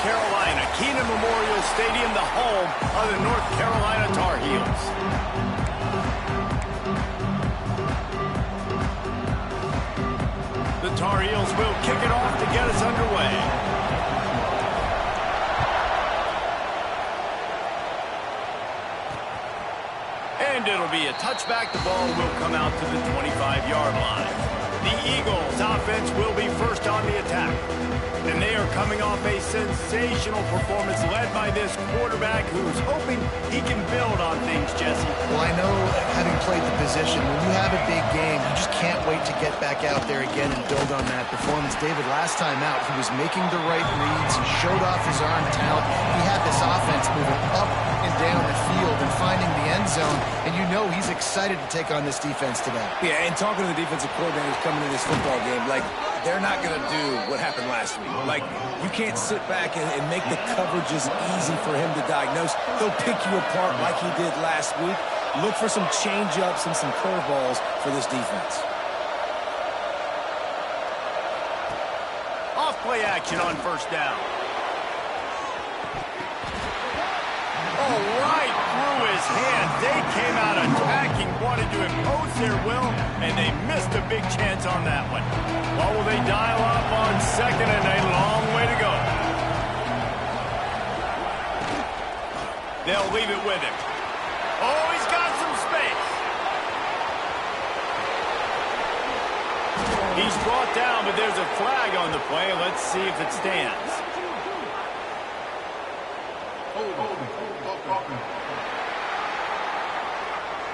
Carolina, Kenan Memorial Stadium, the home of the North Carolina Tar Heels. The Tar Heels will kick it off to get us underway. And it'll be a touchback. The ball will come out to the 25-yard line. The Eagles' offense will be first on the attack. And they are coming off a sensational performance led by this quarterback who's hoping he can build on things, Jesse. Well, I know, having played the position, when you have a big game, you just can't wait to get back out there again and build on that performance. David, last time out, he was making the right reads. He showed off his arm talent. He had this offense moving up and down the field and finding the end zone. And you know he's excited to take on this defense today. Yeah, and talking to the defensive coordinators coming into this football game, like, they're not going to do what happened last week. Like, you can't sit back and make the coverages easy for him to diagnose. He'll pick you apart like he did last week. Look for some change-ups and some curveballs for this defense. Off play action on first down. Oh, right through his hands. They came out attacking, wanted to impose their will, and they missed a big chance on that one. Well, will they dial up on second and a long way to go? They'll leave it with him. Oh, he's got some space. He's brought down, but there's a flag on the play. Let's see if it stands.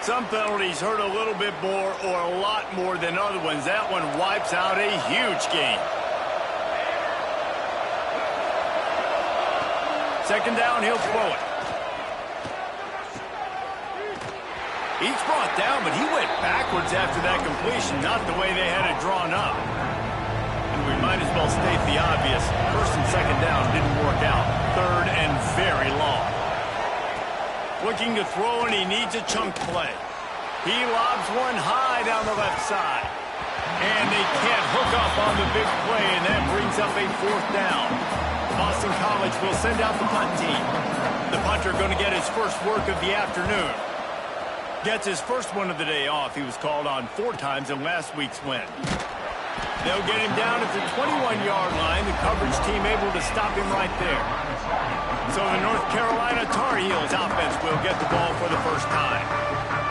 Some penalties hurt a little bit more or a lot more than other ones. That one wipes out a huge game. Second down, he'll throw it. He's brought down, but he went backwards after that completion, not the way they had it drawn up. And we might as well state the obvious. First and second down didn't work out. Third and very long. Looking to throw, and he needs a chunk play. He lobs one high down the left side. And they can't hook up on the big play, and that brings up a fourth down. Boston College will send out the punt team. The punter going to get his first work of the afternoon. Gets his first one of the day off. He was called on 4 times in last week's win. They'll get him down at the 21-yard line. The coverage team able to stop him right there. So the North Carolina Tar Heels offense will get the ball for the first time.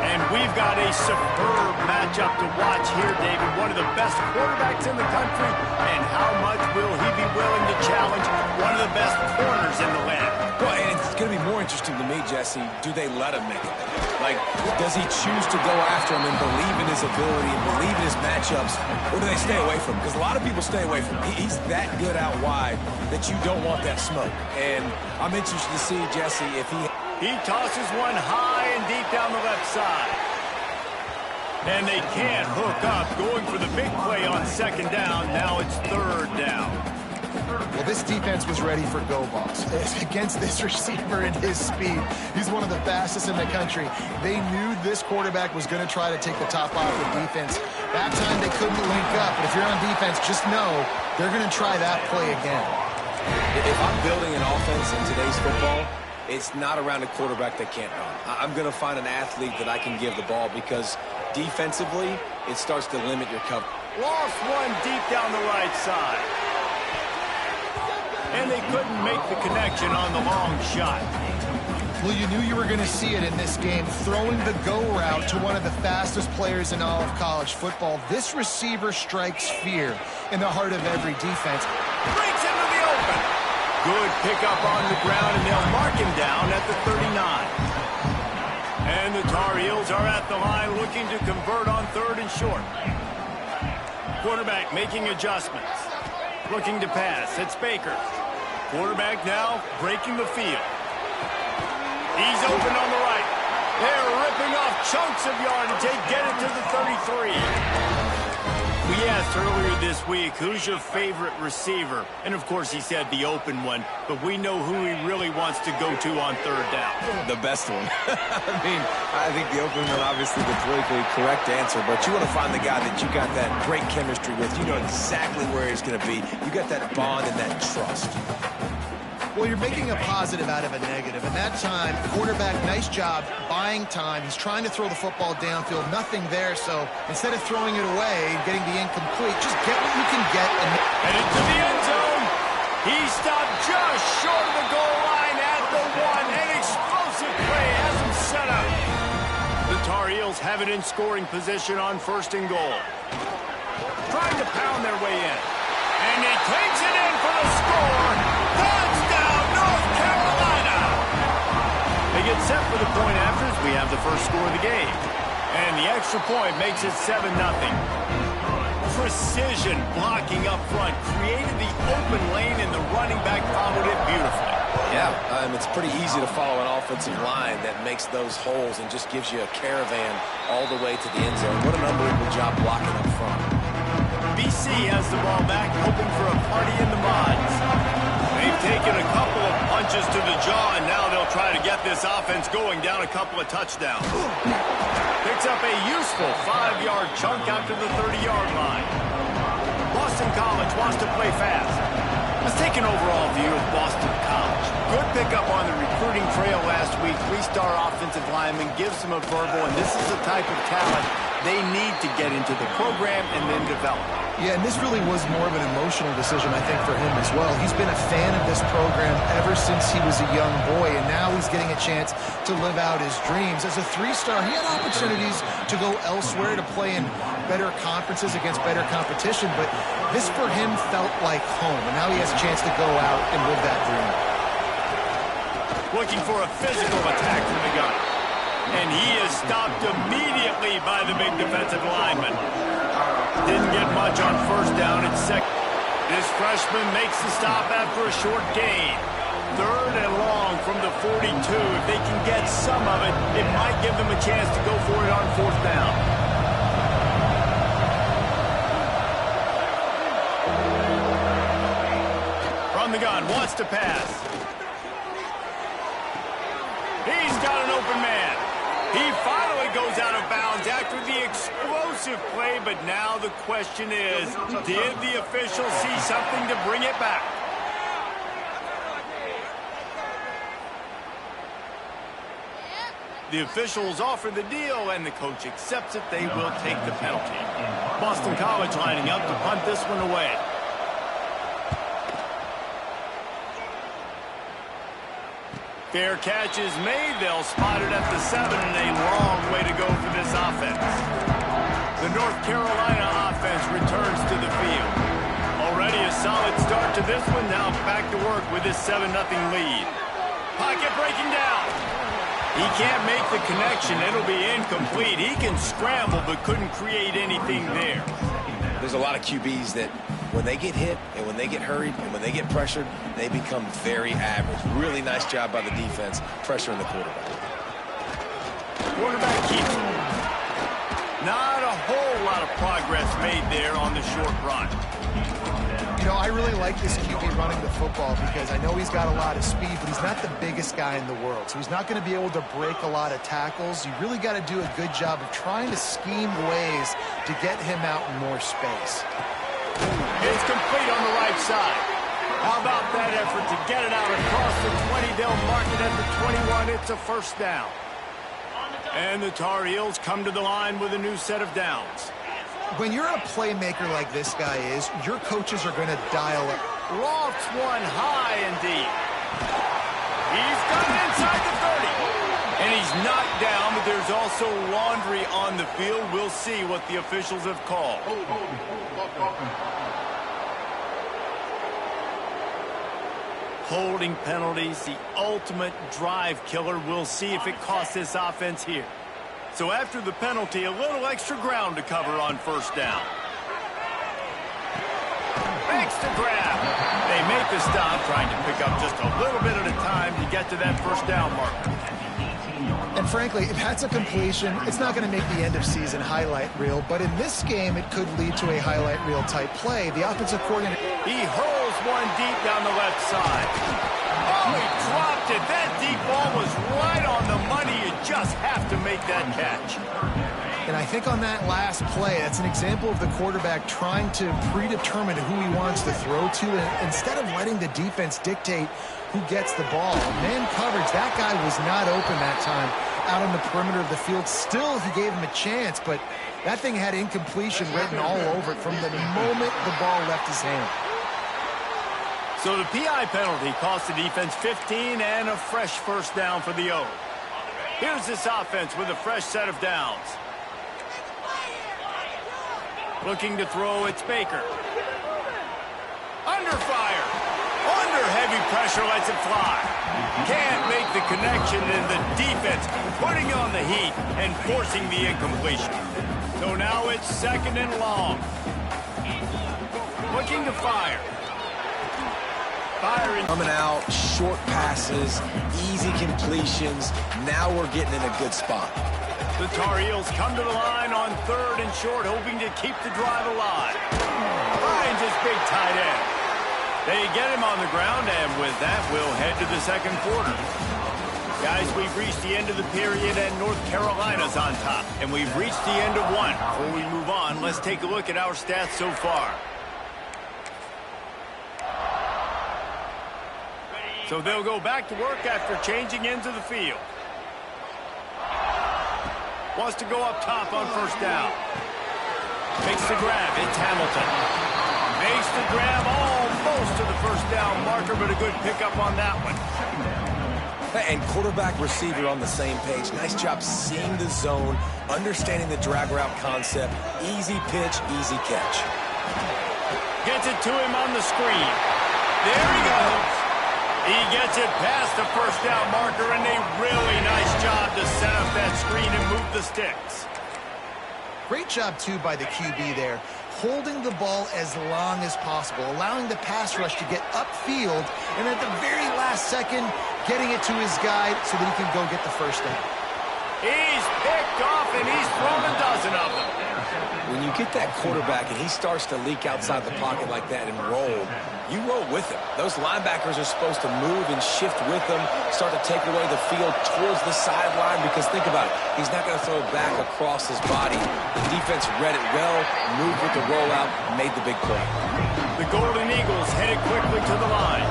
And we've got a superb matchup to watch here, David. One of the best quarterbacks in the country. And how much will he be willing to challenge one of the best corners in the land? Well, and it's going to be more interesting to me, Jesse, do they let him make it? Like, does he choose to go after him and believe in his ability and believe in his matchups, or do they stay away from him? Because a lot of people stay away from him. He's that good out wide that you don't want that smoke. And I'm interested to see, Jesse, if he tosses one high and deep down the left side. And they can't hook up, going for the big play on second down. Now it's third down. Well, this defense was ready for go balls. Against this receiver and his speed, he's one of the fastest in the country. They knew this quarterback was going to try to take the top off the defense. That time they couldn't link up, but if you're on defense, just know they're going to try that play again. If I'm building an offense in today's football, it's not around a quarterback that can't run. I'm going to find an athlete that I can give the ball because defensively, it starts to limit your cover. Lost one deep down the right side. And they couldn't make the connection on the long shot. Well, you knew you were going to see it in this game, throwing the go route to one of the fastest players in all of college football. This receiver strikes fear in the heart of every defense. Breaks into the open. Good pickup on the ground, and they'll mark him down at the 39. And the Tar Heels are at the line looking to convert on third and short. Quarterback making adjustments. Looking to pass. It's Baker. Quarterback now breaking the field. He's open on the right. They're ripping off chunks of yardage. They get it to the 33. We asked earlier this week, who's your favorite receiver? And, of course, he said the open one. But we know who he really wants to go to on third down. The best one. I think the open one, obviously, the politically correct answer. But you want to find the guy that you got that great chemistry with. You know exactly where he's going to be. You got that bond and that trust. Well, you're making a positive out of a negative. And that time, quarterback, nice job buying time. He's trying to throw the football downfield. Nothing there. So instead of throwing it away and getting the incomplete, just get what you can get. And into the end zone. He stopped just short of the goal line at the 1. An explosive play has him set up. The Tar Heels have it in scoring position on 1st and goal. Trying to pound their way in. And he takes it in for the score. Touchdown, North Carolina! They get set for the point after as we have the first score of the game. And the extra point makes it 7-0. Precision blocking up front created the open lane, and the running back followed it beautifully. Yeah, it's pretty easy to follow an offensive line that makes those holes and just gives you a caravan all the way to the end zone. What an unbelievable job blocking up front. BC has the ball back, hoping for a party in the mods. They've taken a couple of punches to the jaw, and now they'll try to get this offense going down a couple of touchdowns. Picks up a useful 5-yard chunk after the 30-yard line. Boston College wants to play fast. Let's take an overall view of Boston College. Good pickup on the recruiting trail last week. 3-star offensive lineman gives them a verbal, and this is the type of talent they need to get into the program and then develop. Yeah, and this really was more of an emotional decision, I think, for him as well. He's been a fan of this program ever since he was a young boy, and now he's getting a chance to live out his dreams. As a 3-star, he had opportunities to go elsewhere, to play in better conferences against better competition, but this for him felt like home, and now he has a chance to go out and live that dream. Looking for a physical attack from the gun. And he is stopped immediately by the big defensive lineman. Didn't get much on 1st down. It's second. This freshman makes the stop after a short gain. 3rd and long from the 42. If they can get some of it, it might give them a chance to go for it on 4th down. From the gun, wants to pass. He's got an open man. He finally goes out of bounds after the explosive play, but now the question is, did the official see something to bring it back? The officials offer the deal, and the coach accepts it. They will take the penalty. Boston College lining up to punt this one away. Fair catch is made. They'll spot it at the 7, and a long way to go for this offense. The North Carolina offense returns to the field. Already a solid start to this one. Now back to work with this 7-0 lead. Pocket breaking down. He can't make the connection. It'll be incomplete. He can scramble, but couldn't create anything there. There's a lot of QBs that when they get hit and when they get hurried and when they get pressured, they become very average. Really nice job by the defense pressuring the quarterback. Quarterback keeps it. Not a whole lot of progress made there on the short run. You know, I really like this QB running the football because I know he's got a lot of speed, but he's not the biggest guy in the world. So he's not going to be able to break a lot of tackles. You really got to do a good job of trying to scheme ways to get him out in more space. It's complete on the right side. How about that effort to get it out across the 20? They'll mark it at the 21. It's a 1st down. And the Tar Heels come to the line with a new set of downs. When you're a playmaker like this guy is, your coaches are going to dial up. Lofts one high and deep. He's got it inside the 30. And he's knocked down, but there's also laundry on the field. We'll see what the officials have called. Holding penalties, the ultimate drive killer. We'll see if it costs this offense here. So after the penalty, a little extra ground to cover on 1st down. Makes the grab. They make the stop, trying to pick up just a little bit at a time to get to that 1st down marker. And frankly, if that's a completion, it's not going to make the end of season highlight reel. But in this game, it could lead to a highlight reel type play. The offensive coordinator. He hurls one deep down the left side. Oh, he dropped it. That deep ball was right on the money. You just have to make that catch. And I think on that last play, that's an example of the quarterback trying to predetermine who he wants to throw to, and instead of letting the defense dictate who gets the ball. Man coverage, that guy was not open that time out on the perimeter of the field. Still, he gave him a chance, but that thing had incompletion written all over it from the moment the ball left his hand. So the PI penalty cost the defense 15 and a fresh first down for the O. Here's this offense with a fresh set of downs. Looking to throw, it's Baker. Under fire. Under heavy pressure, lets it fly. Can't make the connection, and the defense putting on the heat and forcing the incompletion. So now it's second and long. Looking to fire. Firing. Coming out, short passes, easy completions. Now we're getting in a good spot. The Tar Heels come to the line on third and short, hoping to keep the drive alive. Finds his big tight end. They get him on the ground, and with that, we'll head to the second quarter. Guys, we've reached the end of the period, and North Carolina's on top. And we've reached the end of one. Before we move on, let's take a look at our stats so far. So they'll go back to work after changing into the field. Wants to go up top on first down. Makes the grab. It's Hamilton. Makes the grab almost to the first down marker, but a good pickup on that one. And quarterback receiver on the same page. Nice job seeing the zone, understanding the drag route concept. Easy pitch, easy catch. Gets it to him on the screen. There he goes. He gets it past the first down marker, and a really nice job to set up that screen and move the sticks. Great job, too, by the QB there, holding the ball as long as possible, allowing the pass rush to get upfield, and at the very last second, getting it to his guy so that he can go get the first down. He's picked off, and he's thrown a dozen of them. When you get that quarterback and he starts to leak outside the pocket like that and roll, you roll with him. Those linebackers are supposed to move and shift with him, start to take away the field towards the sideline, because think about it, he's not going to throw back across his body. The defense read it well, moved with the rollout, made the big play. The Golden Eagles headed quickly to the line.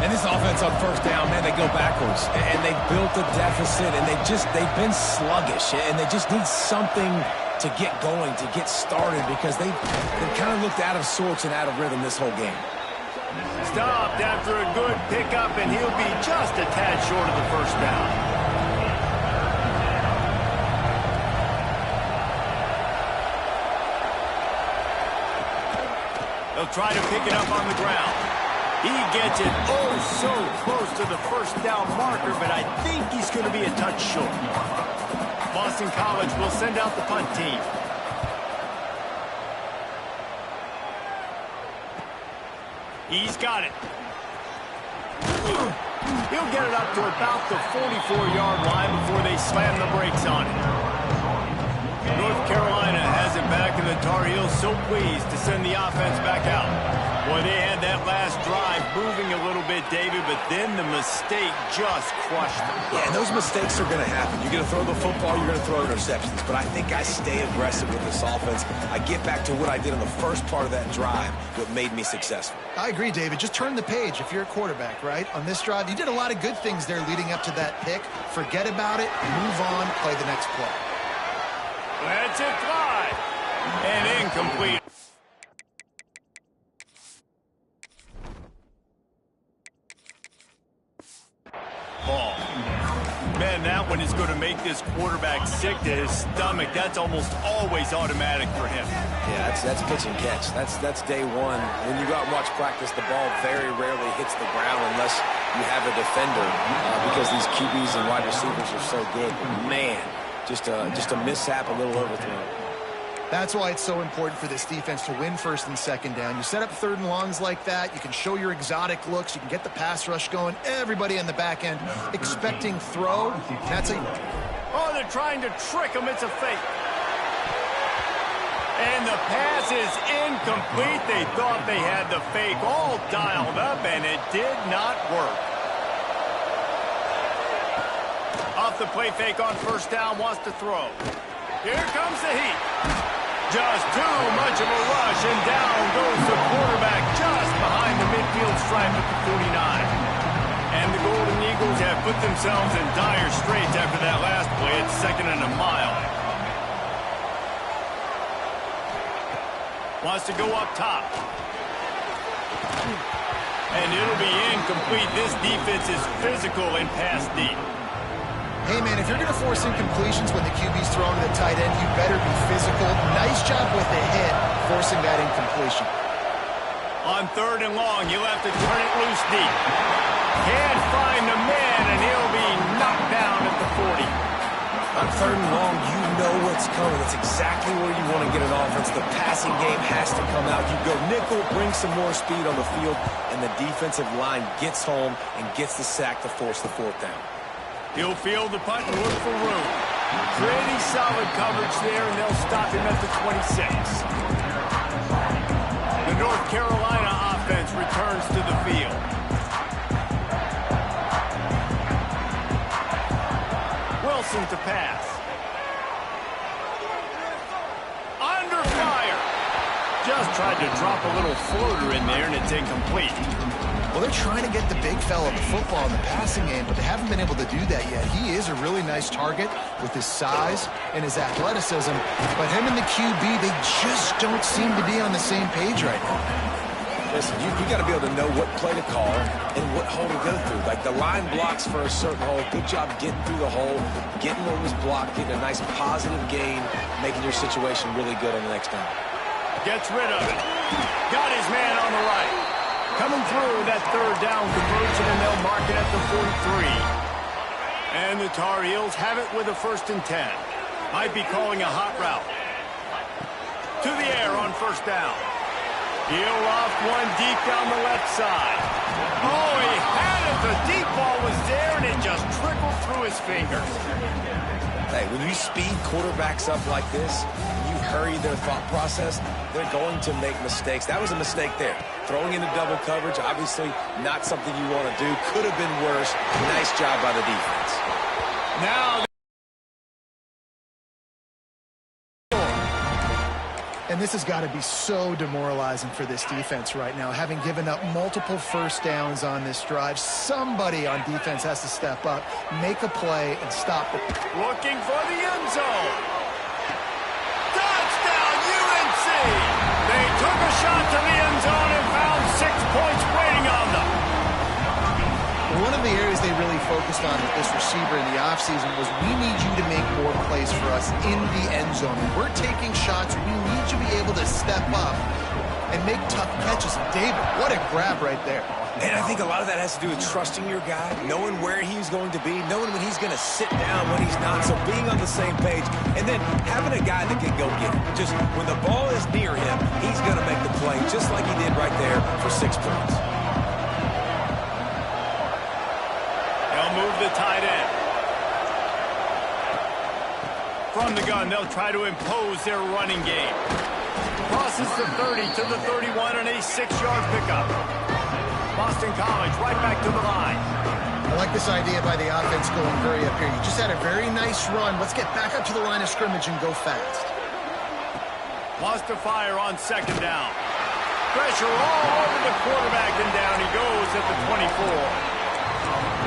And this offense on first down, man, they go backwards. And they built a deficit, and they've been sluggish, and they just need something to get going, to get started, because they've kind of looked out of sorts and out of rhythm this whole game. Stopped after a good pickup, and he'll be just a tad short of the first down. They'll try to pick it up on the ground. He gets it oh so close to the first down marker, but I think he's going to be a touch short. Boston College will send out the punt team. He's got it. He'll get it up to about the 44-yard line before they slam the brakes on it. North Carolina has it back, and the Tar Heels so pleased to send the offense back out. Boy, they had that last drive moving a little bit, David, but then the mistake just crushed them. Yeah, and those mistakes are going to happen. You're going to throw the football, you're going to throw interceptions. But I think I stay aggressive with this offense. I get back to what I did on the first part of that drive, what made me successful. I agree, David. Just turn the page if you're a quarterback, right? On this drive, you did a lot of good things there leading up to that pick. Forget about it, move on, play the next play. Lets it fly. And incomplete. Ball. Man, that one is going to make this quarterback sick to his stomach. That's almost always automatic for him. Yeah, that's pitch and catch. That's day one. When you go out and watch practice, the ball very rarely hits the ground unless you have a defender, because these QBs and wide receivers are so good. But man, just a mishap, a little overthrown. That's why it's so important for this defense to win first and second down. You set up third and longs like that, you can show your exotic looks, you can get the pass rush going, everybody on the back end expecting throw. Oh, they're trying to trick him. It's a fake. And the pass is incomplete. They thought they had the fake all dialed up, and it did not work. Off the play fake on first down, wants to throw. Here comes the heat. Just too much of a rush, and down goes the quarterback just behind the midfield stripe at the 49. And the Golden Eagles have put themselves in dire straits after that last play at 2nd and a mile. Wants to go up top. And it'll be incomplete. This defense is physical and pass deep. Hey, man, if you're going to force incompletions when the QB's throwing to the tight end, you better be physical. Nice job with the hit, forcing that incompletion. On 3rd and long, you'll have to turn it loose deep. Can't find the man, and he'll be knocked down at the 40. On 3rd and long, you know what's coming. That's exactly where you want to get an offense. The passing game has to come out. You go nickel, bring some more speed on the field, and the defensive line gets home and gets the sack to force the 4th down. He'll field the punt and look for room. Pretty solid coverage there, and they'll stop him at the 26. The North Carolina offense returns to the field. Wilson to pass. Under fire. Just tried to drop a little floater in there, and it's incomplete. Well, they're trying to get the big fella the football in the passing game, but they haven't been able to do that yet. He is a really nice target with his size and his athleticism, but him and the QB, they just don't seem to be on the same page right now. Listen, you got to be able to know what play to call and what hole to go through. Like, the line blocks for a certain hole. Good job getting through the hole, getting what was blocked, getting a nice positive gain, making your situation really good on the next down. Gets rid of it. Got his man on the right. Coming through that 3rd down conversion, and they'll mark it at the 43. And the Tar Heels have it with a 1st and 10. Might be calling a hot route. To the air on 1st down. He'll loft one deep down the left side. Oh, he had it. The deep ball was there, and it just trickled through his fingers. Hey, when you speed quarterbacks up like this, you hurry their thought process, they're going to make mistakes. That was a mistake there. Throwing into double coverage, obviously not something you want to do. Could have been worse. Nice job by the defense. Now... And this has got to be so demoralizing for this defense right now, having given up multiple 1st downs on this drive. Somebody on defense has to step up, make a play, and stop it. Looking for the end zone. Touchdown, UNC! They took a shot to the end zone and found 6 points waiting on them. One of the areas they really focused on with this receiver in the offseason was, we need you to make more plays for us in the end zone. When we're taking shots, we need you to be able to step up and make tough catches. And David, what a grab right there. And I think a lot of that has to do with trusting your guy, knowing where he's going to be, knowing when he's going to sit down, when he's not. So being on the same page, and then having a guy that can go get it. Just when the ball is near him, he's going to make the play, just like he did right there for 6 points. Move the tight end. From the gun, they'll try to impose their running game. Crosses the 30 to the 31 and a 6-yard pickup. Boston College right back to the line. I like this idea by the offense going very up here. You just had a very nice run. Let's get back up to the line of scrimmage and go fast. Wants to fire on 2nd down. Pressure all over the quarterback, and down he goes at the 24.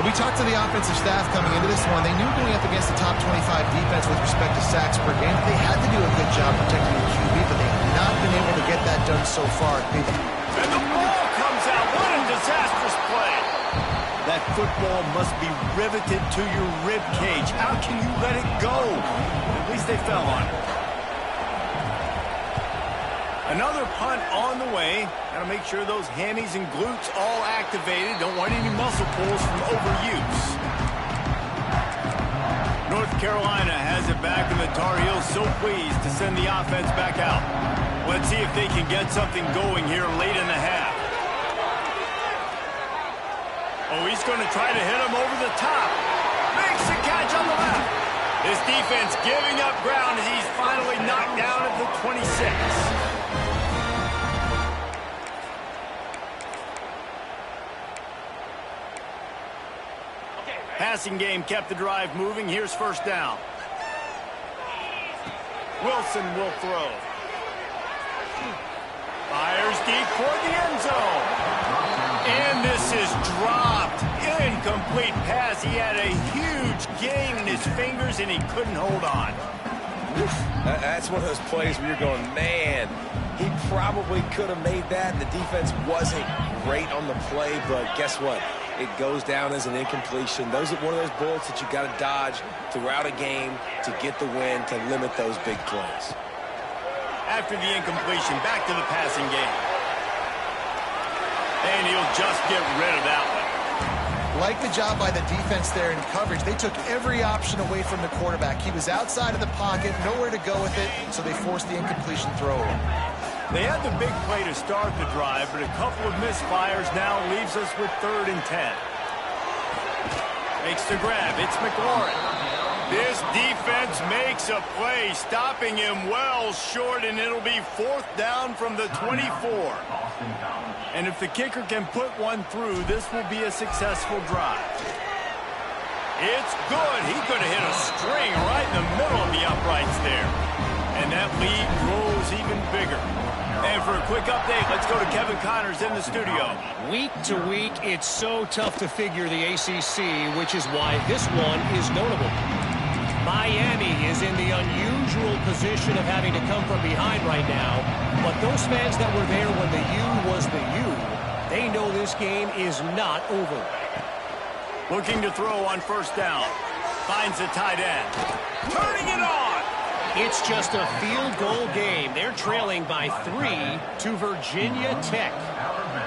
We talked to the offensive staff coming into this one. They knew going up against the top 25 defense with respect to sacks per game, they had to do a good job protecting the QB, but they have not been able to get that done so far. And the ball comes out. What a disastrous play. That football must be riveted to your rib cage. How can you let it go? At least they fell on it. Another punt on the way. Got to make sure those hammies and glutes all activated. Don't want any muscle pulls from overuse. North Carolina has it back, and the Tar Heels so pleased to send the offense back out. Let's see if they can get something going here late in the half. Oh, he's going to try to hit him over the top. Makes the catch on the left. This defense giving up ground as he's finally knocked down at the 26. Passing game kept the drive moving. Here's 1st down. Wilson will throw. Fires deep toward the end zone. And this is dropped. Incomplete pass. He had a huge gain in his fingers, and he couldn't hold on. That's one of those plays where you're going, man, he probably could have made that, and the defense wasn't great on the play, but guess what? It goes down as an incompletion. Those are one of those bullets that you got to dodge throughout a game to get the win, to limit those big plays. After the incompletion, back to the passing game. And he'll just get rid of that one. Like the job by the defense there in coverage. They took every option away from the quarterback. He was outside of the pocket, nowhere to go with it, so they forced the incompletion throw. They had the big play to start the drive, but a couple of misfires now leaves us with 3rd and 10. Makes the grab. It's McLaurin. This defense makes a play, stopping him well short, and it'll be 4th down from the 24. And if the kicker can put one through, this will be a successful drive. It's good. He could have hit a string right in the middle of the uprights there. And that lead grows even bigger. And for a quick update, let's go to Kevin Connors in the studio. Week to week, it's so tough to figure the ACC, which is why this one is notable. Miami is in the unusual position of having to come from behind right now, but those fans that were there when the U was the U, they know this game is not over. Looking to throw on 1st down. Finds the tight end. Turning it on! It's just a field goal game. They're trailing by 3 to Virginia Tech.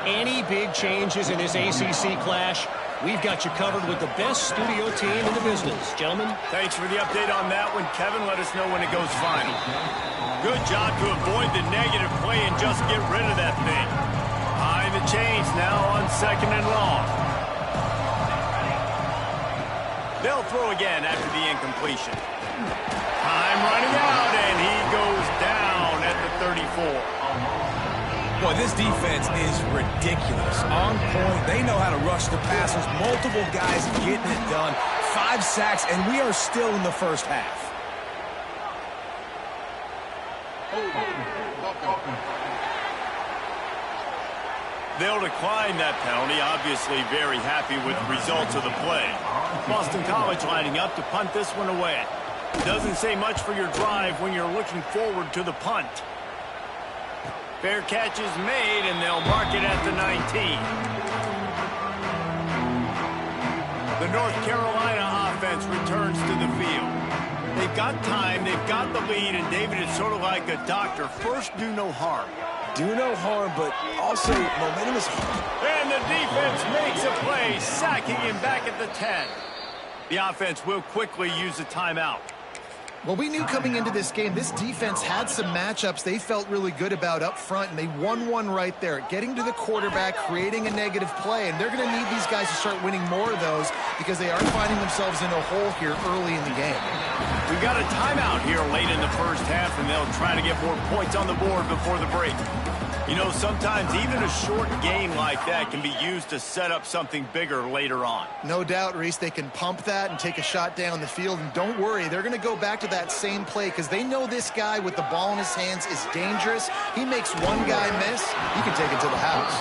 Any big changes in this ACC clash, we've got you covered with the best studio team in the business. Gentlemen. Thanks for the update on that one, Kevin. Let us know when it goes final. Good job to avoid the negative play and just get rid of that thing. Behind the chains now on 2nd and long. They'll throw again after the incompletion. Time running out, and he goes down at the 34. Boy, this defense is ridiculous. On point. They know how to rush the passers. Multiple guys getting it done. 5 sacks, and we are still in the first half. They'll decline that penalty. Obviously very happy with the results of the play. Boston College lining up to punt this one away. Doesn't say much for your drive when you're looking forward to the punt. Fair catch is made, and they'll mark it at the 19. The North Carolina offense returns to the field. They've got time, they've got the lead, and David is sort of like a doctor. First, do no harm. Do no harm, but also momentum is hard. And the defense makes a play, sacking him back at the 10. The offense will quickly use a timeout. Well, we knew coming into this game, this defense had some matchups they felt really good about up front, and they won one right there, getting to the quarterback, creating a negative play, and they're going to need these guys to start winning more of those because they are finding themselves in a hole here early in the game. We've got a timeout here late in the first half, and they'll try to get more points on the board before the break. You know, sometimes even a short game like that can be used to set up something bigger later on. No doubt, Reese, they can pump that and take a shot down the field. And don't worry, they're going to go back to that same play because they know this guy with the ball in his hands is dangerous. He makes one guy miss, he can take it to the house.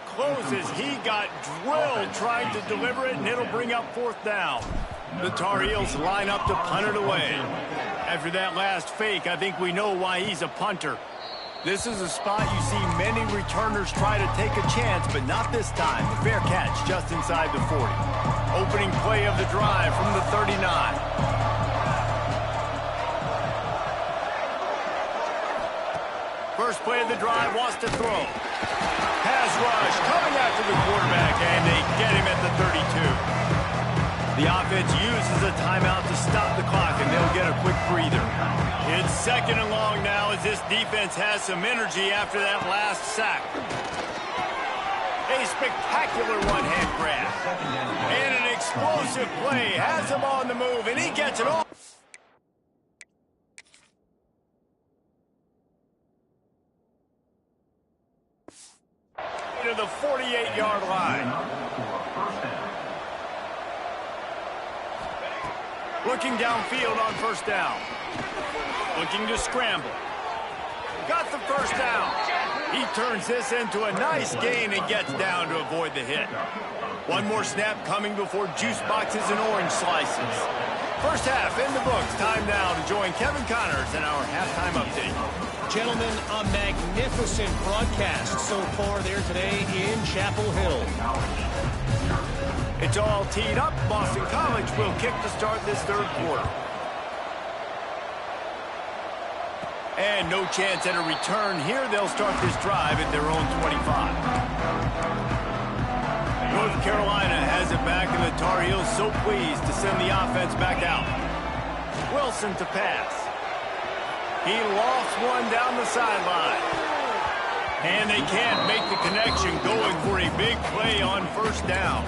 Closes. He got drilled trying to deliver it, and it'll bring up 4th down. The Tar Heels line up to punt it away. After that last fake, I think we know why he's a punter. This is a spot you see many returners try to take a chance, but not this time. The fair catch just inside the 40. Opening play of the drive from the 39. First play of the drive, wants to throw. Pass rush coming after the quarterback, and they get him at the 32. The offense uses a timeout to stop the clock, and they'll get a quick breather. It's 2nd and long now as this defense has some energy after that last sack. A spectacular one-hand grab. And an explosive play has him on the move, and he gets it off. to the 48-yard line. Looking downfield on first down. Looking to scramble. Got the first down. He turns this into a nice gain and gets down to avoid the hit. One more snap coming before juice boxes and orange slices. First half in the books. Time now to join Kevin Connors in our halftime update. Gentlemen, a magnificent broadcast so far there today in Chapel Hill. It's all teed up. Boston College will kick to start this third quarter. And no chance at a return here. They'll start this drive at their own 25. North Carolina has it back, and the Tar Heels so pleased to send the offense back out. Wilson to pass. He lofts one down the sideline. And they can't make the connection, going for a big play on first down.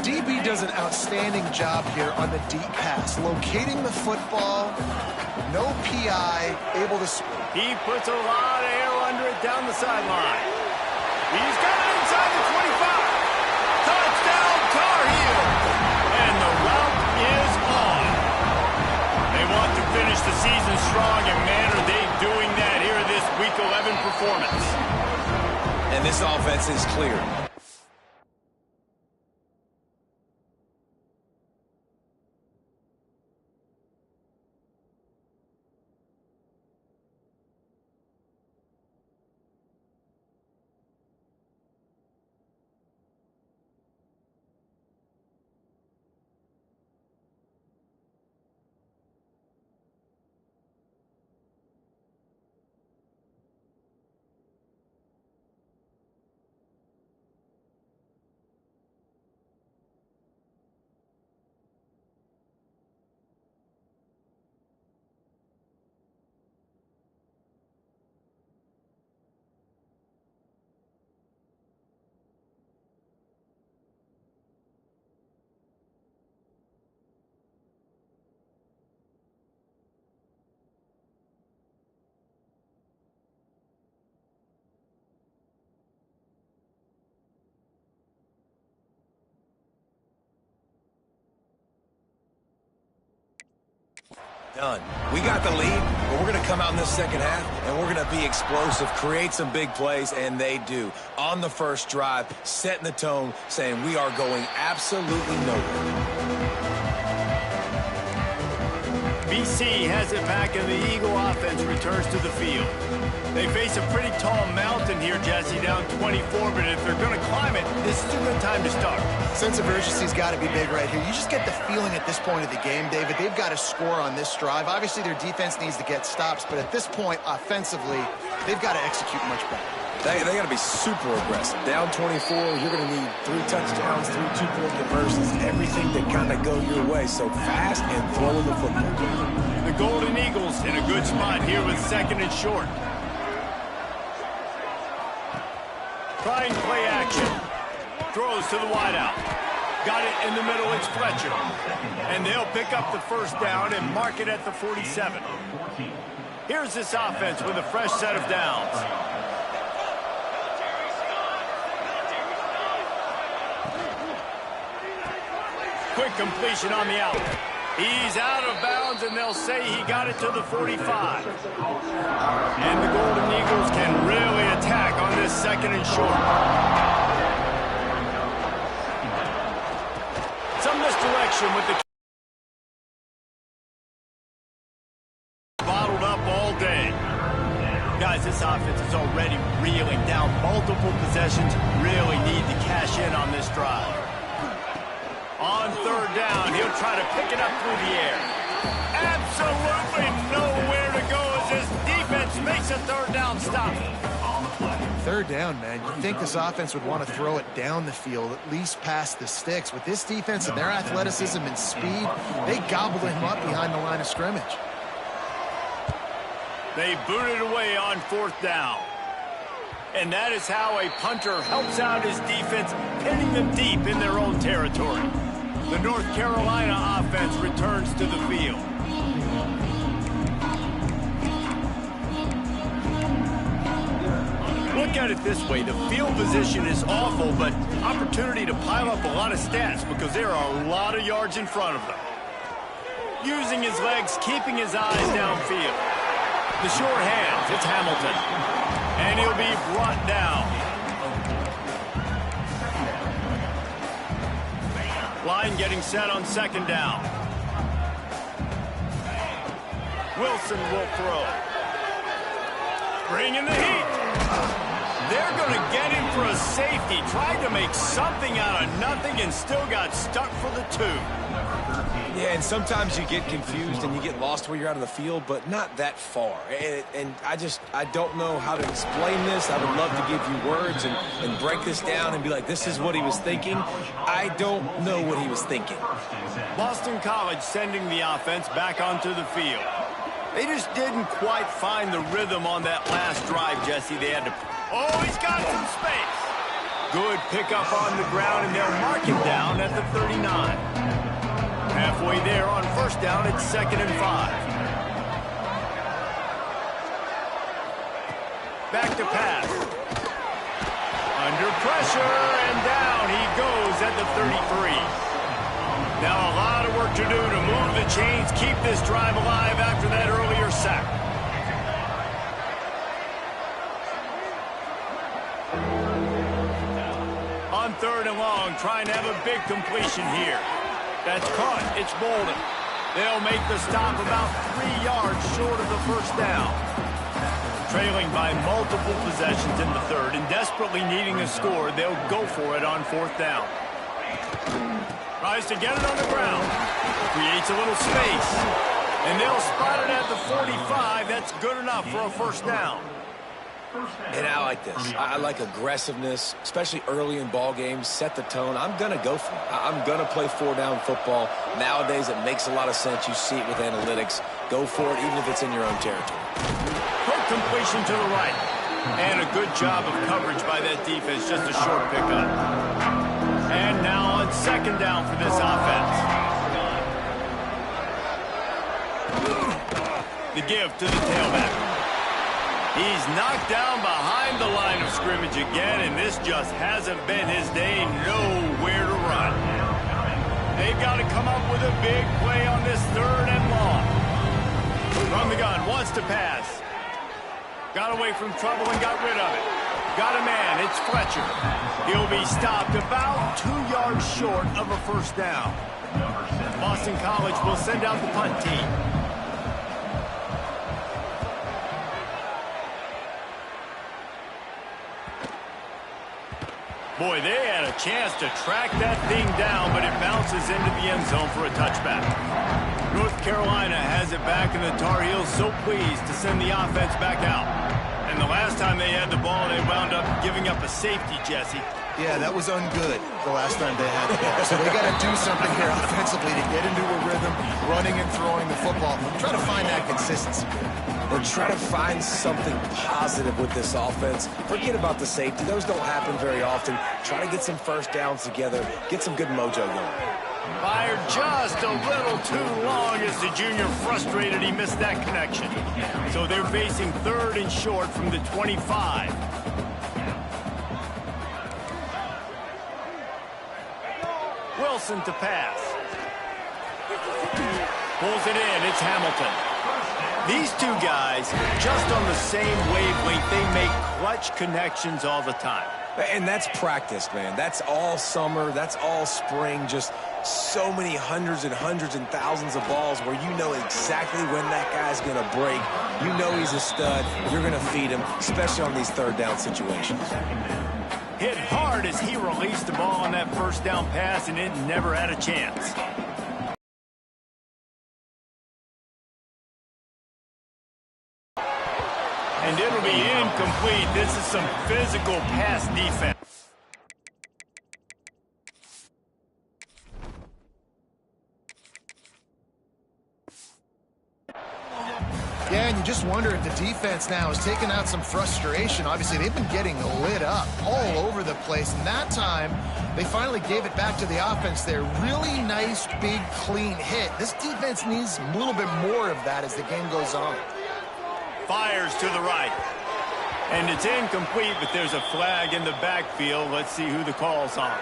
DB does an outstanding job here on the deep pass, locating the football, no PI, able to... He puts a lot of air under it down the sideline. He's got it inside the 25. Touchdown, Tar Heels. And the route is on. They want to finish the season strong, and man, are they doing that here in this Week 11 performance. And this offense is clear. Done. We got the lead, but we're going to come out in this second half, and we're going to be explosive, create some big plays, and they do. On the first drive, setting the tone, saying we are going absolutely nowhere. BC has it back, and the Eagle offense returns to the field. They face a pretty tall mountain here, Jesse, down 24, but if they're going to climb it, this is a good time to start. Sense of urgency's got to be big right here. You just get the feeling at this point of the game, David, they've got to score on this drive. Obviously, their defense needs to get stops, but at this point, offensively, they've got to execute much better. They got to be super aggressive. Down 24, you're going to need 3 touchdowns, 3 two-point conversions, everything to kind of go your way. So fast and throwing the football. The Golden Eagles in a good spot here with second and short. Trying play action. Throws to the wideout. Got it in the middle, it's Fletcher. And they'll pick up the first down and mark it at the 47. Here's this offense with a fresh set of downs. Quick completion on the out. He's out of bounds, and they'll say he got it to the 45. And the Golden Eagles can really attack on this second and short. Some misdirection with the bottled up all day. Guys, this offense is already reeling down multiple possessions. Really need to cash in on this drive. On third down, he'll try to pick it up through the air. Absolutely nowhere to go as this defense makes a third down stop. Third down, man. You'd think this offense would want to throw it down the field, at least past the sticks. With this defense and their athleticism and speed, they gobbled him up behind the line of scrimmage. They booted away on fourth down. And that is how a punter helps out his defense, pinning them deep in their own territory. The North Carolina offense returns to the field. Look at it this way. The field position is awful, but opportunity to pile up a lot of stats because there are a lot of yards in front of them. Using his legs, keeping his eyes downfield. The sure hands, it's Hamilton. And he'll be brought down. Line getting set on second down. Wilson will throw. Bring in the heat. They're going to get him for a safety. Tried to make something out of nothing and still got stuck for the 2. Yeah, and sometimes you get confused and you get lost where you're out of the field, but not that far. And I don't know how to explain this. I would love to give you words and break this down and be like, this is what he was thinking. I don't know what he was thinking. Boston College sending the offense back onto the field. They just didn't quite find the rhythm on that last drive, Jesse. They had to... Oh, he's got some space. Good pickup on the ground, and they'll mark him down at the 39. Halfway there on first down, it's 2nd and 5. Back to pass. Under pressure, and down he goes at the 33. Now a lot of work to do to move the chains, keep this drive alive after that earlier sack. On 3rd and long, trying to have a big completion here. That's caught. It's Bolden. They'll make the stop about 3 yards short of the first down. Trailing by multiple possessions in the 3rd and desperately needing a score, they'll go for it on 4th down. Tries to get it on the ground. Creates a little space. And they'll spot it at the 45. That's good enough for a first down. And I like this. I like aggressiveness, especially early in ball games. Set the tone. I'm going to go for it. I'm going to play 4-down football. Nowadays, it makes a lot of sense. You see it with analytics. Go for it, even if it's in your own territory. Quick completion to the right. And a good job of coverage by that defense. Just a short pickup. And now on 2nd down for this offense. The give to the tailback. He's knocked down behind the line of scrimmage again, and this just hasn't been his day. Nowhere to run. They've got to come up with a big play on this 3rd and long. From the gun, wants to pass. Got away from trouble and got rid of it. Got a man, it's Fletcher. He'll be stopped about 2 yards short of a first down. Boston College will send out the punt team. Boy, they had a chance to track that thing down, but it bounces into the end zone for a touchback. North Carolina has it back, and the Tar Heels so pleased to send the offense back out. And the last time they had the ball, they wound up giving up a safety, Jesse. Yeah, that was ungood the last time they had the ball. So they got to do something here offensively to get into a rhythm, running and throwing the football. Try to find that consistency. Or try to find something positive with this offense. Forget about the safety. Those don't happen very often. Try to get some first downs together. Get some good mojo going. Fired just a little too long as the junior frustrated he missed that connection. So they're facing 3rd and short from the 25. Wilson to pass. Pulls it in. It's Hamilton. These two guys, just on the same wavelength, they make clutch connections all the time. And that's practice, man. That's all summer. That's all spring. Just so many hundreds and thousands of balls where you know exactly when that guy's going to break. You know he's a stud. You're going to feed him, especially on these 3rd down situations. Hit hard as he released the ball on that first down pass, and it never had a chance. And it'll be incomplete. This is some physical pass defense. Yeah, and you just wonder if the defense now is taking out some frustration. Obviously, they've been getting lit up all over the place. And that time, they finally gave it back to the offense there. Really nice, big, clean hit. This defense needs a little bit more of that as the game goes on. Fires to the right. And it's incomplete, but there's a flag in the backfield. Let's see who the call's on.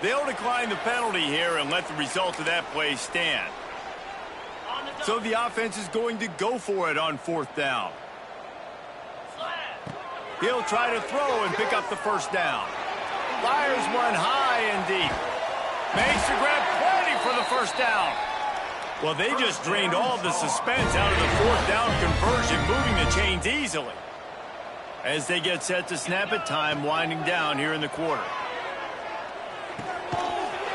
They'll decline the penalty here and let the result of that play stand. So the offense is going to go for it on 4th down. He'll try to throw and pick up the first down. Fires one high and deep. Makes the grab, plenty for the first down. Well, they just drained all of the suspense out of the 4th down conversion, moving the chains easily. As they get set to snap it, time winding down here in the quarter.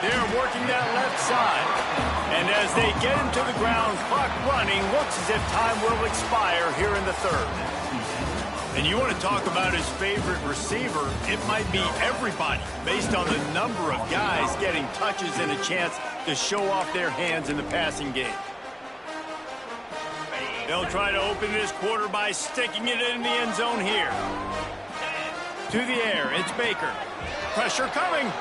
They're working that left side. And as they get him to the ground, clock running, looks as if time will expire here in the 3rd. And you want to talk about his favorite receiver, it might be everybody, based on the number of guys getting touches and a chance to show off their hands in the passing game. They'll try to open this quarter by sticking it in the end zone here. To the air, it's Baker. Pressure coming.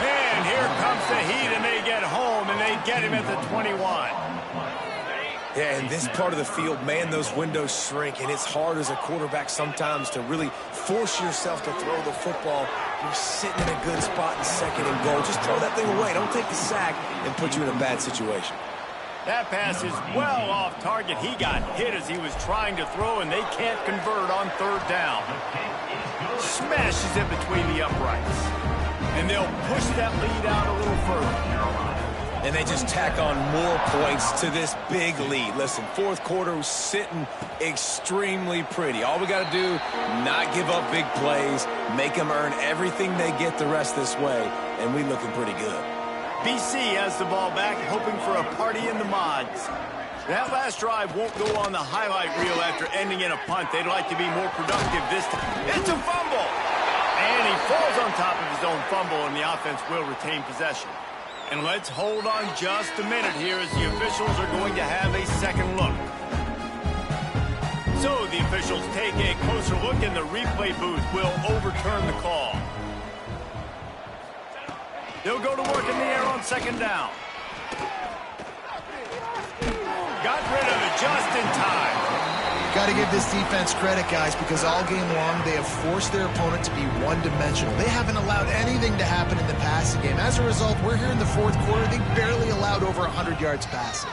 And here comes the heat, and they get home, and they get him at the 21. Yeah, in this part of the field, man, those windows shrink, and it's hard as a quarterback sometimes to really force yourself to throw the football. You're sitting in a good spot in 2nd and goal. Just throw that thing away. Don't take the sack and put you in a bad situation. That pass is well off target. He got hit as he was trying to throw, and they can't convert on 3rd down. Smashes it between the uprights. And they'll push that lead out a little further. And they just tack on more points to this big lead. Listen, 4th quarter was sitting extremely pretty. All we got to do, not give up big plays, make them earn everything they get the rest this way, and we looking pretty good. BC has the ball back, hoping for a party in the mods. That last drive won't go on the highlight reel after ending in a punt. They'd like to be more productive this time. It's a fumble! And he falls on top of his own fumble, and the offense will retain possession. And let's hold on just a minute here as the officials are going to have a second look. So the officials take a closer look, and the replay booth will overturn the call. They'll go to work in the air on 2nd down. Got rid of it just in time. Got to give this defense credit, guys, because all game long they have forced their opponent to be one-dimensional. They haven't allowed anything to happen in the passing game. As a result, we're here in the 4th quarter. They barely allowed over 100 yards passing.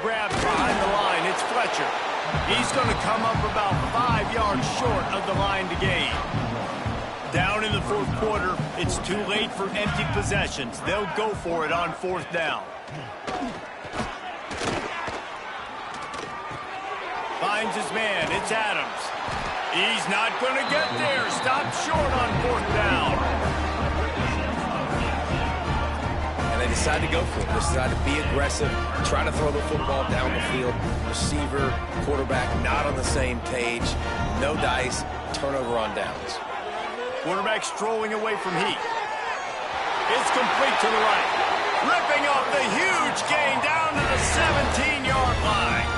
Grabbed behind the line. It's Fletcher. He's going to come up about 5 yards short of the line to gain. Down in the 4th quarter, it's too late for empty possessions. They'll go for it on 4th down. Finds his man. It's Adams. He's not going to get there. Stopped short on 4th down. And they decide to go for it. They decide to be aggressive, try to throw the football down the field. Receiver, quarterback, not on the same page. No dice. Turnover on downs. Quarterback strolling away from heat. It's complete to the right. Ripping off the huge gain down to the 17-yard line.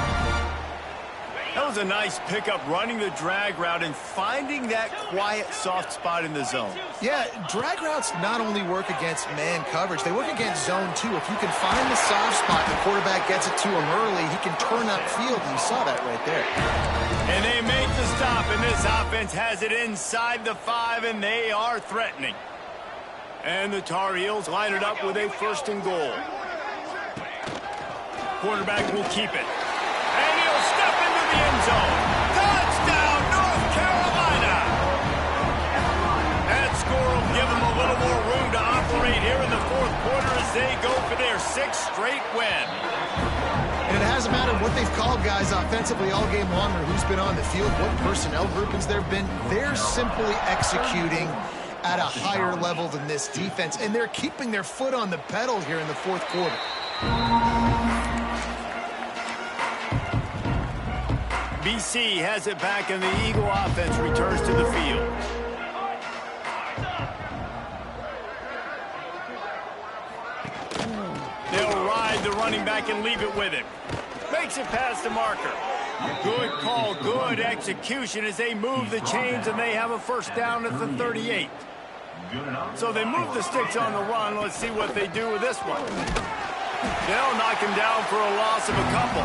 That was a nice pickup, running the drag route and finding that quiet, soft spot in the zone. Yeah, drag routes not only work against man coverage, they work against zone too. If you can find the soft spot and the quarterback gets it to him early, he can turn upfield, and you saw that right there. And they make the stop, and this offense has it inside the 5, and they are threatening. And the Tar Heels line it up with a 1st and goal. Quarterback will keep it. And he'll step into the end zone. Touchdown, North Carolina! That score will give them a little more room to operate here in the 4th quarter as they go for their 6th straight win. And it hasn't mattered what they've called, guys, offensively all game long, or who's been on the field, what personnel groupings there have been. They're simply executing at a higher level than this defense, and they're keeping their foot on the pedal here in the 4th quarter. BC has it back, and the Eagle offense returns to the field. They'll ride the running back and leave it with him. Makes it past the marker. Good call, good execution as they move the chains, and they have a 1st down at the 38. So they move the sticks on the run. Let's see what they do with this one. They'll knock him down for a loss of a couple.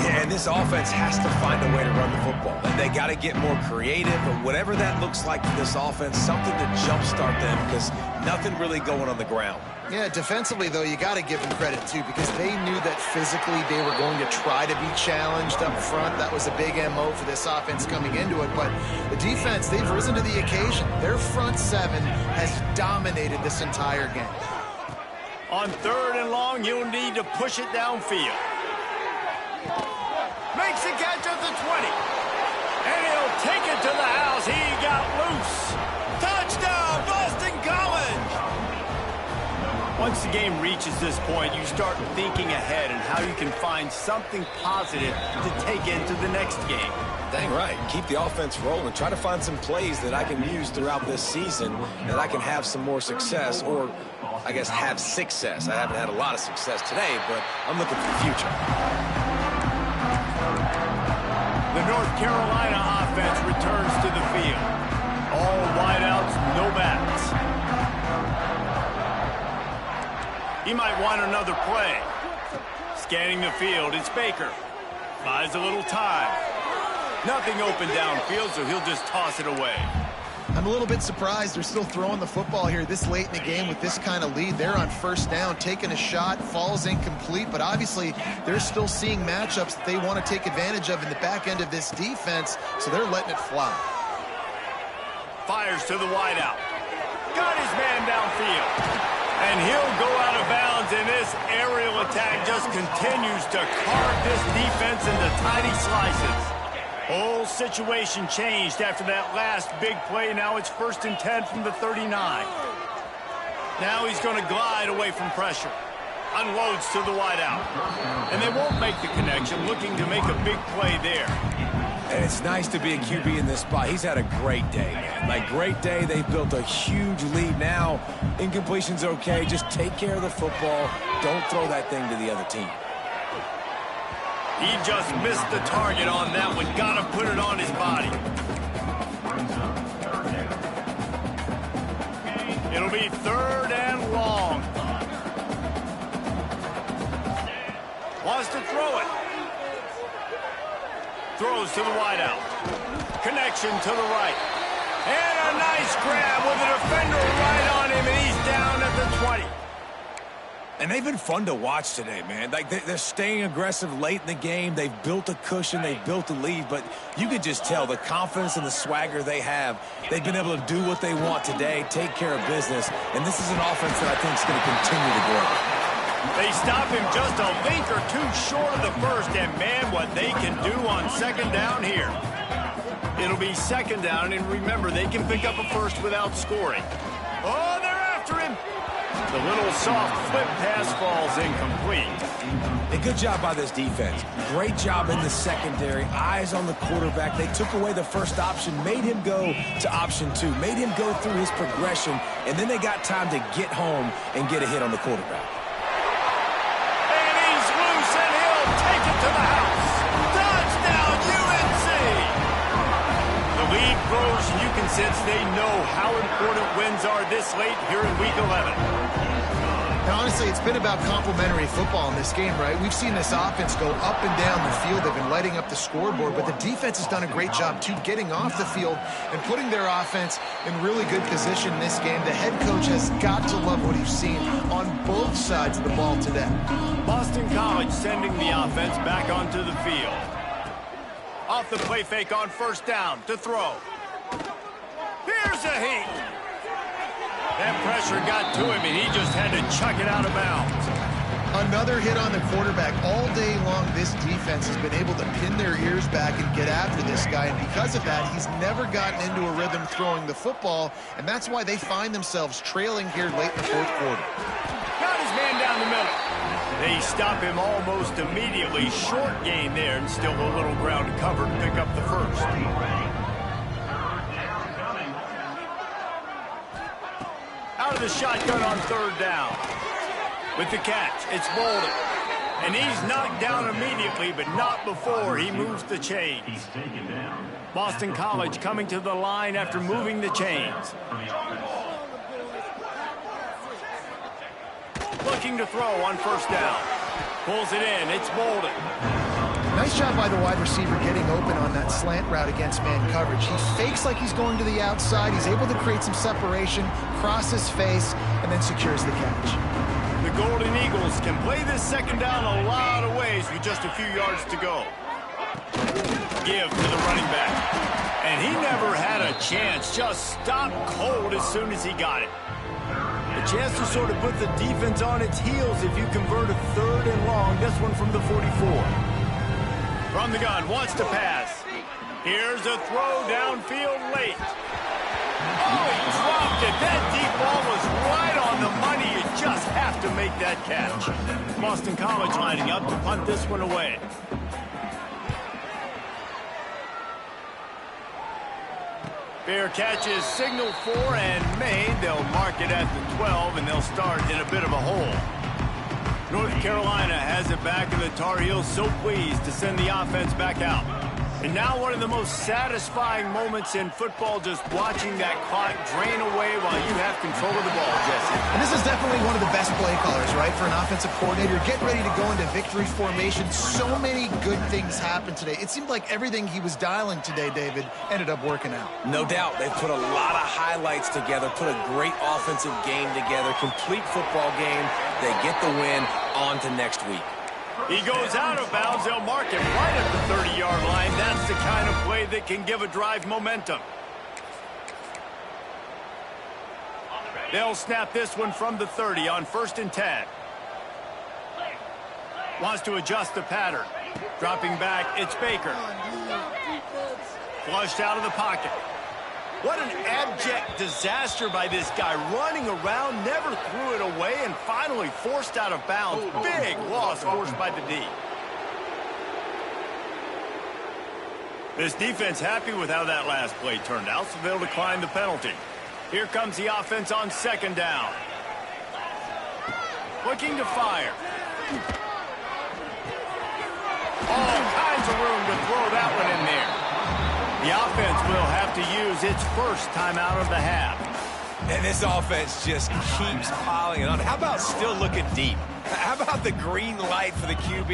Yeah, and this offense has to find a way to run the football. They got to get more creative, but whatever that looks like for this offense, something to jumpstart them because nothing really going on the ground. Yeah, defensively, though, you got to give them credit, too, because they knew that physically they were going to try to be challenged up front. That was a big MO for this offense coming into it. But the defense, they've risen to the occasion. Their front seven has dominated this entire game. On 3rd and long, you'll need to push it downfield. Makes the catch at the 20. And he'll take it to the house. He got loose. Touchdown, Boston College! Once the game reaches this point, you start thinking ahead and how you can find something positive to take into the next game. Dang right. Keep the offense rolling. Try to find some plays that I can use throughout this season that I can have some more success, or I guess have success. I haven't had a lot of success today, but I'm looking for the future. The North Carolina offense returns to the field. All wideouts, no backs. He might want another play. Scanning the field, it's Baker. Buys a little time. Nothing open downfield, so he'll just toss it away. I'm a little bit surprised they're still throwing the football here this late in the game with this kind of lead. They're on 1st down, taking a shot, falls incomplete, but obviously they're still seeing matchups that they want to take advantage of in the back end of this defense, so they're letting it fly. Fires to the wideout. Got his man downfield. And he'll go out of bounds, and this aerial attack just continues to carve this defense into tiny slices. Whole situation changed after that last big play. Now it's 1st and 10 from the 39. Now he's going to glide away from pressure. Unloads to the wideout. And they won't make the connection, looking to make a big play there. And it's nice to be a QB in this spot. He's had a great day, man. Like, great day. They've built a huge lead now. Incompletion's okay. Just take care of the football. Don't throw that thing to the other team. He just missed the target on that one. Got to put it on his body. It'll be 3rd and long. Wants to throw it. Throws to the wideout. Connection to the right. And a nice grab with a defender right on him, and he's down at the 20. And they've been fun to watch today, man. Like, they're staying aggressive late in the game. They've built a cushion. They've built a lead. But you could just tell the confidence and the swagger they have. They've been able to do what they want today, take care of business. And this is an offense that I think is going to continue to grow. They stop him just a link or two short of the first, and man, what they can do on 2nd down here. It'll be 2nd down, and remember, they can pick up a first without scoring. Oh, they're after him. The little soft flip pass falls incomplete. A good job by this defense. Great job in the secondary. Eyes on the quarterback. They took away the first option, made him go to option 2, made him go through his progression, and then they got time to get home and get a hit on the quarterback. Take it to the house. Touchdown, UNC! The lead grows, and you can sense they know how important wins are this late here in Week 11. Now, honestly, it's been about complementary football in this game, right? We've seen this offense go up and down the field. They've been lighting up the scoreboard, but the defense has done a great job, too, getting off the field and putting their offense in really good position in this game. The head coach has got to love what he's seen on both sides of the ball today. Boston College sending the offense back onto the field. Off the play fake on 1st down to throw. Here's a heat. That pressure got to him, and he just had to chuck it out of bounds. Another hit on the quarterback. All day long, this defense has been able to pin their ears back and get after this guy, and because of that, he's never gotten into a rhythm throwing the football, and that's why they find themselves trailing here late in the 4th quarter. Got his man down the middle. They stop him almost immediately. Short gain there, and still a little ground to cover to pick up the first. Out of the shotgun on 3rd down. With the catch, it's Bolden. And he's knocked down immediately, but not before he moves the chains. Boston College coming to the line after moving the chains. Looking to throw on first down. Pulls it in. It's Bolden. Nice job by the wide receiver getting open on that slant route against man coverage. He fakes like he's going to the outside. He's able to create some separation, cross his face, and then secures the catch. The Golden Eagles can play this second down a lot of ways with just a few yards to go. Give to the running back. And he never had a chance. Just stopped cold as soon as he got it. A chance to sort of put the defense on its heels if you convert a 3rd and long. This one from the 44. From the gun, wants to pass. Here's a throw downfield late. Oh, he dropped it. That deep ball was right on the money. You just have to make that catch. Boston College lining up to punt this one away. Fair catches signaled for and made. They'll mark it at the 12, and they'll start in a bit of a hole. North Carolina has it back, and the Tar Heels so pleased to send the offense back out. And now one of the most satisfying moments in football, just watching that clock drain away while you have control of the ball, Jesse. And this is definitely one of the best play callers, right, for an offensive coordinator. Get ready to go into victory formation. So many good things happened today. It seemed like everything he was dialing today, David, ended up working out. No doubt. They've put a lot of highlights together, put a great offensive game together, complete football game. They get the win. On to next week. He goes out of bounds. They'll mark him right at the 30-yard line. That's the kind of play that can give a drive momentum. They'll snap this one from the 30 on 1st and 10. Wants to adjust the pattern. Dropping back, it's Baker. Flushed out of the pocket. What an abject disaster by this guy. Running around, never threw it away, and finally forced out of bounds. Big loss forced by the D. This defense happy with how that last play turned out, so they'll decline the penalty. Here comes the offense on 2nd down. Looking to fire. All kinds of room to throw that one in there. The offense will have to use its first timeout of the half. And this offense just keeps piling it on. How about still looking deep? How about the green light for the QB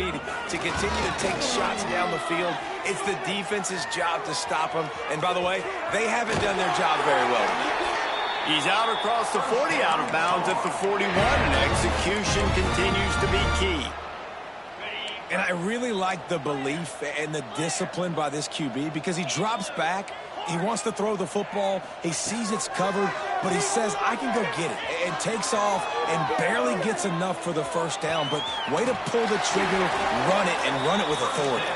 to continue to take shots down the field? It's the defense's job to stop them. And by the way, they haven't done their job very well. He's out across the 40, out of bounds at the 41, and execution continues to be key. And I really like the belief and the discipline by this QB because he drops back. He wants to throw the football. He sees it's covered, but he says, I can go get it, and takes off and barely gets enough for the first down. But way to pull the trigger, run it, and run it with authority.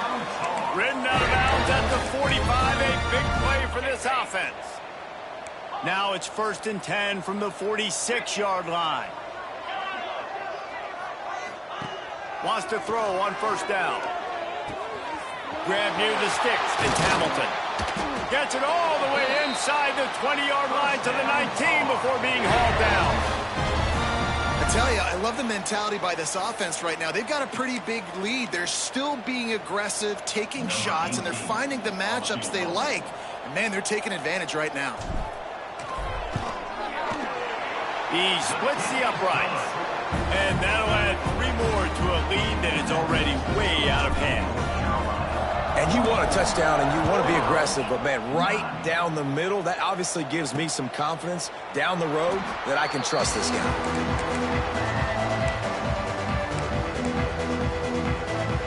Ridden out of bounds at the 45, a big play for this offense. Now it's 1st and 10 from the 46-yard line. Wants to throw on 1st down. Grab near the sticks. It's Hamilton. Gets it all the way inside the 20-yard line to the 19 before being hauled down. I tell you, I love the mentality by this offense right now. They've got a pretty big lead. They're still being aggressive, taking shots, and they're finding the matchups they like. And, man, they're taking advantage right now. He splits the uprights. And that'll add 3 more to a lead that is already way out of hand. And you want a touchdown and you want to be aggressive, but, man, right down the middle, that obviously gives me some confidence down the road that I can trust this guy.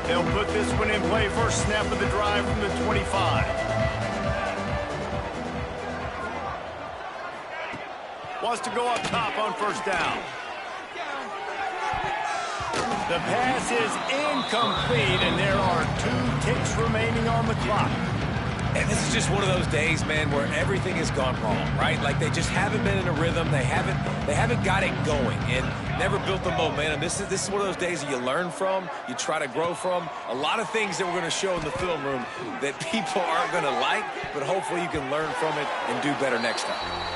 They'll put this one in play. First snap of the drive from the 25. Wants to go up top on 1st down. The pass is incomplete, and there are 2 ticks remaining on the clock. And this is just one of those days, man, where everything has gone wrong, right? Like they just haven't been in a rhythm. They haven't got it going and never built the momentum. This is one of those days that you learn from, you try to grow from. A lot of things that we're going to show in the film room that people aren't going to like, but hopefully you can learn from it and do better next time.